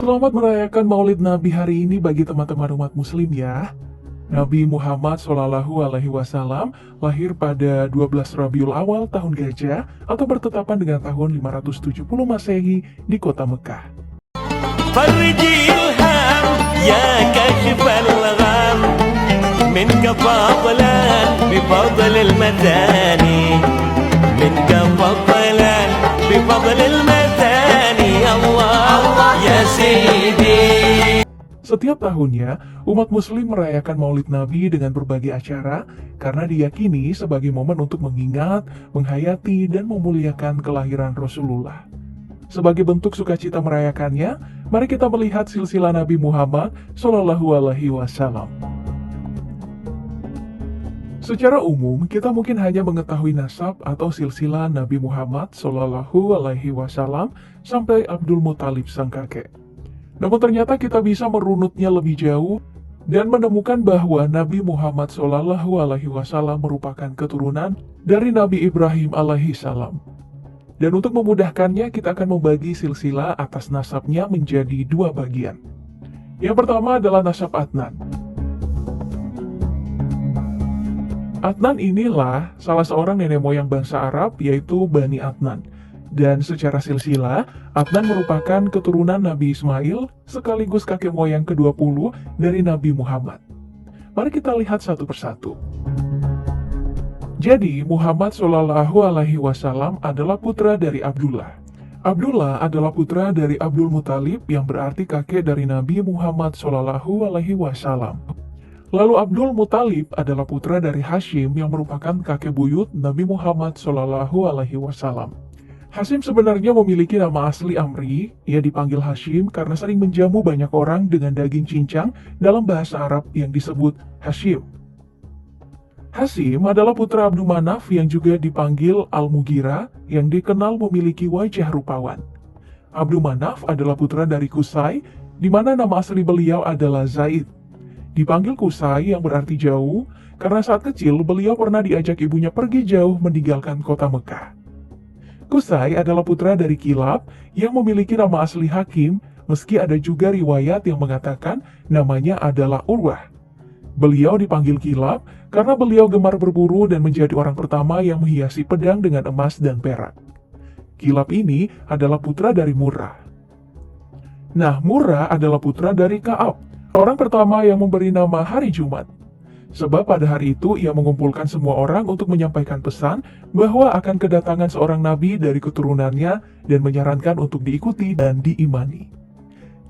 Selamat merayakan Maulid Nabi hari ini bagi teman-teman umat muslim ya. Nabi Muhammad Shallallahu Alaihi Wasallam lahir pada 12 Rabiul Awal tahun Gajah atau bertetapan dengan tahun 570 Masehi di kota Mekah. فرج الهم يا كاشف الغم منك فضلا بفضل المثاني منك فضلا بفضل المثاني الله يا سيدي. Setiap tahunnya, umat muslim merayakan Maulid Nabi dengan berbagai acara karena diyakini sebagai momen untuk mengingat, menghayati, dan memuliakan kelahiran Rasulullah. Sebagai bentuk sukacita merayakannya, mari kita melihat silsilah Nabi Muhammad Shallallahu Alaihi Wasallam. Secara umum, kita mungkin hanya mengetahui nasab atau silsilah Nabi Muhammad Shallallahu Alaihi Wasallam sampai Abdul Muthalib sang kakek. Namun ternyata kita bisa merunutnya lebih jauh dan menemukan bahwa Nabi Muhammad Shallallahu Alaihi Wasallam merupakan keturunan dari Nabi Ibrahim alaihi salam. Dan untuk memudahkannya, kita akan membagi silsilah atas nasabnya menjadi dua bagian. Yang pertama adalah nasab Adnan. Adnan inilah salah seorang nenek moyang bangsa Arab, yaitu Bani Adnan. Dan secara silsilah, Adnan merupakan keturunan Nabi Ismail sekaligus kakek moyang ke-20 dari Nabi Muhammad. Mari kita lihat satu persatu. Jadi, Muhammad Shallallahu Alaihi Wasallam adalah putra dari Abdullah. Abdullah adalah putra dari Abdul Muthalib yang berarti kakek dari Nabi Muhammad Shallallahu Alaihi Wasallam. Lalu Abdul Muthalib adalah putra dari Hashim yang merupakan kakek buyut Nabi Muhammad Shallallahu Alaihi Wasallam. Hashim sebenarnya memiliki nama asli Amri. Ia dipanggil Hashim karena sering menjamu banyak orang dengan daging cincang dalam bahasa Arab yang disebut Hashim. Hashim adalah putra Abdul Manaf yang juga dipanggil Al-Mughirah yang dikenal memiliki wajah rupawan. Abdul Manaf adalah putra dari Qusay, di mana nama asli beliau adalah Zaid. Dipanggil Qusay yang berarti jauh, karena saat kecil beliau pernah diajak ibunya pergi jauh meninggalkan kota Mekah. Qusay adalah putra dari Kilab yang memiliki nama asli Hakim, meski ada juga riwayat yang mengatakan namanya adalah Urwah. Beliau dipanggil Kilab karena beliau gemar berburu dan menjadi orang pertama yang menghiasi pedang dengan emas dan perak. Kilab ini adalah putra dari Murrah. Nah, Murrah adalah putra dari Ka'ab, orang pertama yang memberi nama hari Jumat. Sebab pada hari itu ia mengumpulkan semua orang untuk menyampaikan pesan bahwa akan kedatangan seorang nabi dari keturunannya dan menyarankan untuk diikuti dan diimani.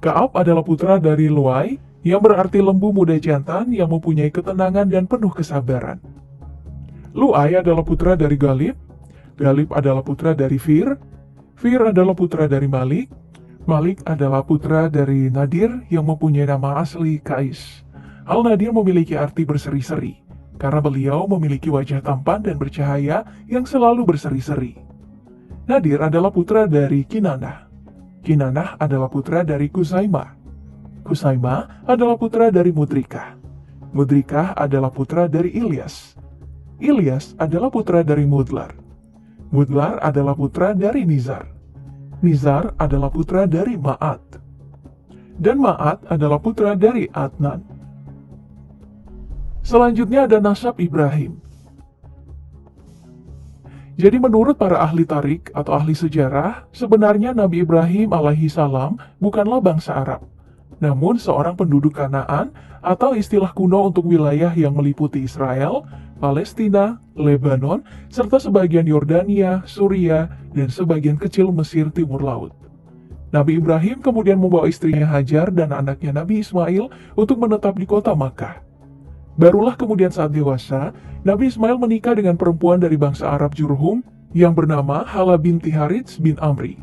Ka'ab adalah putra dari Luay, yang berarti lembu muda jantan yang mempunyai ketenangan dan penuh kesabaran. Lu'ay adalah putra dari Galib, Galib adalah putra dari Fir, Fir adalah putra dari Malik, Malik adalah putra dari Nadir yang mempunyai nama asli Kais. Al-Nadir memiliki arti berseri-seri, karena beliau memiliki wajah tampan dan bercahaya yang selalu berseri-seri. Nadir adalah putra dari Kinanah, Kinanah adalah putra dari Kuzaimah, Kusaimah adalah putra dari Mudrikah. Mudrikah adalah putra dari Ilyas. Ilyas adalah putra dari Mudlar. Mudlar adalah putra dari Nizar. Nizar adalah putra dari Ma'at. Dan Ma'at adalah putra dari Adnan. Selanjutnya ada nasab Ibrahim. Jadi menurut para ahli tarik atau ahli sejarah, sebenarnya Nabi Ibrahim alaihi salam bukanlah bangsa Arab, namun seorang penduduk Kanaan atau istilah kuno untuk wilayah yang meliputi Israel, Palestina, Lebanon, serta sebagian Yordania, Suria, dan sebagian kecil Mesir Timur Laut. Nabi Ibrahim kemudian membawa istrinya Hajar dan anaknya Nabi Ismail untuk menetap di kota Makkah. Barulah kemudian saat dewasa, Nabi Ismail menikah dengan perempuan dari bangsa Arab Jurhum yang bernama Hala binti Harits bin Amri.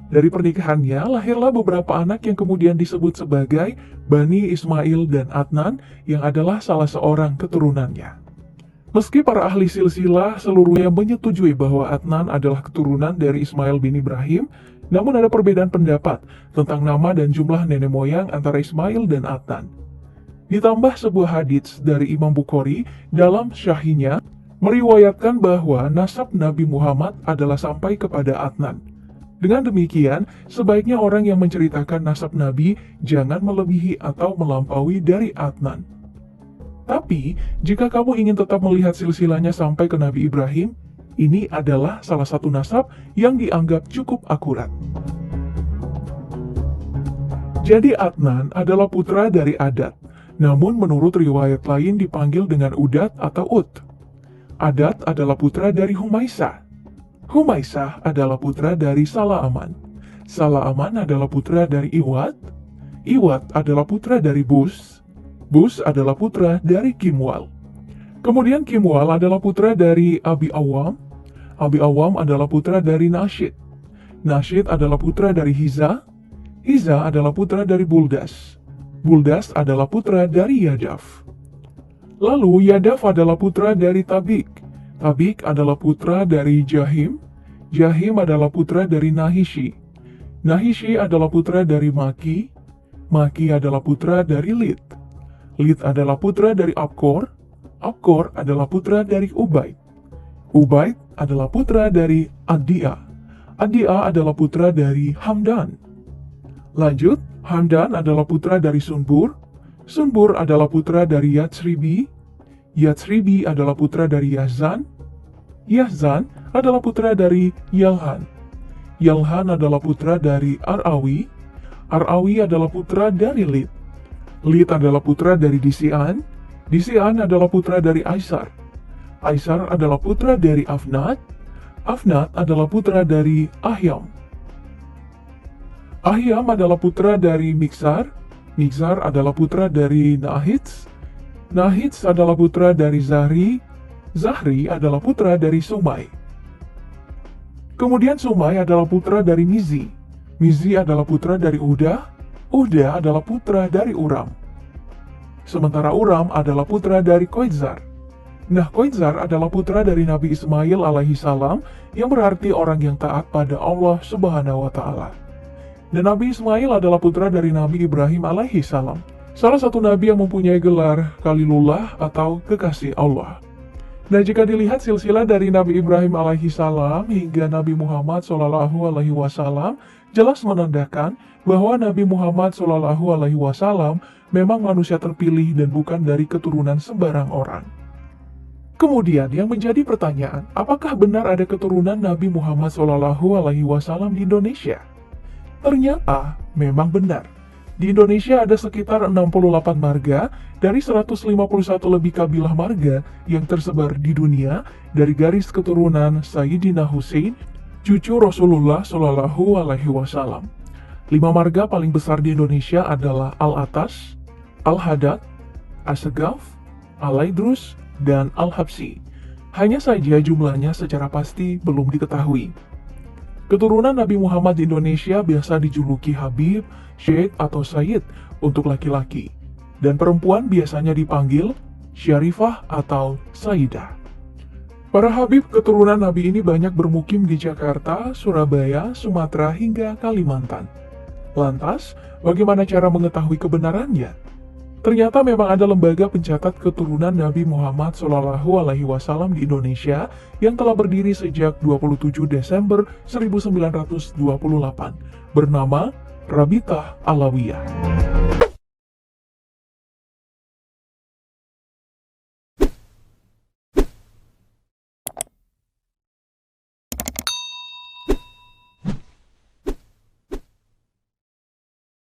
Dari pernikahannya, lahirlah beberapa anak yang kemudian disebut sebagai Bani Ismail dan Adnan yang adalah salah seorang keturunannya. Meski para ahli silsilah seluruhnya menyetujui bahwa Adnan adalah keturunan dari Ismail bin Ibrahim, namun ada perbedaan pendapat tentang nama dan jumlah nenek moyang antara Ismail dan Adnan. Ditambah sebuah hadits dari Imam Bukhari dalam Syahinya, meriwayatkan bahwa nasab Nabi Muhammad adalah sampai kepada Adnan. Dengan demikian, sebaiknya orang yang menceritakan nasab Nabi jangan melebihi atau melampaui dari Adnan. Tapi, jika kamu ingin tetap melihat silsilahnya sampai ke Nabi Ibrahim, ini adalah salah satu nasab yang dianggap cukup akurat. Jadi Adnan adalah putra dari Adat, namun menurut riwayat lain dipanggil dengan Udat atau Ut. Adat adalah putra dari Humaisah. Humaisah adalah putra dari Salaaman. Salaaman adalah putra dari Iwat. Iwat adalah putra dari Bus. Bus adalah putra dari Kimwal. Kemudian Kimwal adalah putra dari Abi Awam. Abi Awam adalah putra dari Nashid. Nashid adalah putra dari Hiza. Hiza adalah putra dari Buldas. Buldas adalah putra dari Yadaf. Lalu Yadaf adalah putra dari Tabik. Tabik adalah putra dari Jahim. Jahim adalah putra dari Nahishi. Nahishi adalah putra dari Maki. Maki adalah putra dari Lid. Lid adalah putra dari Abkor. Abkor adalah putra dari Ubaid. Ubaid adalah putra dari Adia. Adia adalah putra dari Hamdan. Lanjut, Hamdan adalah putra dari Sunbur. Sunbur adalah putra dari Yatsribi. Yatsribi adalah putra dari Yazan. Yazan adalah putra dari Yalhan. Yalhan adalah putra dari Arawi. Arawi adalah putra dari Lid. Lid adalah putra dari Disian. Disian adalah putra dari Aisar. Aisar adalah putra dari Afnat. Afnat adalah putra dari Ahyam. Ahyam adalah putra dari Miksar. Miksar adalah putra dari Nahits. Nahits adalah putra dari Zahri. Zahri adalah putra dari Sumai. Kemudian Sumai adalah putra dari Mizi. Mizi adalah putra dari Udah. Udah adalah putra dari Uram. Sementara Uram adalah putra dari Koitzar. Nah, Koitzar adalah putra dari Nabi Ismail alaihi salam yang berarti orang yang taat pada Allah Subhanahu wa taala. Dan Nabi Ismail adalah putra dari Nabi Ibrahim alaihi salam, salah satu nabi yang mempunyai gelar Khalilullah atau kekasih Allah. Nah, jika dilihat silsilah dari Nabi Ibrahim alaihi salam hingga Nabi Muhammad Shallallahu alaihi wasallam jelas menandakan bahwa Nabi Muhammad Shallallahu alaihi wasallam memang manusia terpilih dan bukan dari keturunan sembarang orang. Kemudian yang menjadi pertanyaan, apakah benar ada keturunan Nabi Muhammad Shallallahu alaihi wasallam di Indonesia? Ternyata memang benar. Di Indonesia ada sekitar 68 marga dari 151 lebih kabilah marga yang tersebar di dunia dari garis keturunan Sayyidina Hussein, cucu Rasulullah Shallallahu alaihi wasallam. 5 marga paling besar di Indonesia adalah Al-Atas, Al-Hadad, As-Segaf, Al-Aidrus, dan Al-Habsi. Hanya saja jumlahnya secara pasti belum diketahui. Keturunan Nabi Muhammad di Indonesia biasa dijuluki Habib, Syekh atau Sayyid untuk laki-laki, dan perempuan biasanya dipanggil Syarifah atau Sayyidah. Para Habib keturunan Nabi ini banyak bermukim di Jakarta, Surabaya, Sumatera, hingga Kalimantan. Lantas, bagaimana cara mengetahui kebenarannya? Ternyata memang ada lembaga pencatat keturunan Nabi Muhammad SAW di Indonesia yang telah berdiri sejak 27 Desember 1928, bernama Rabitah Alawiyah.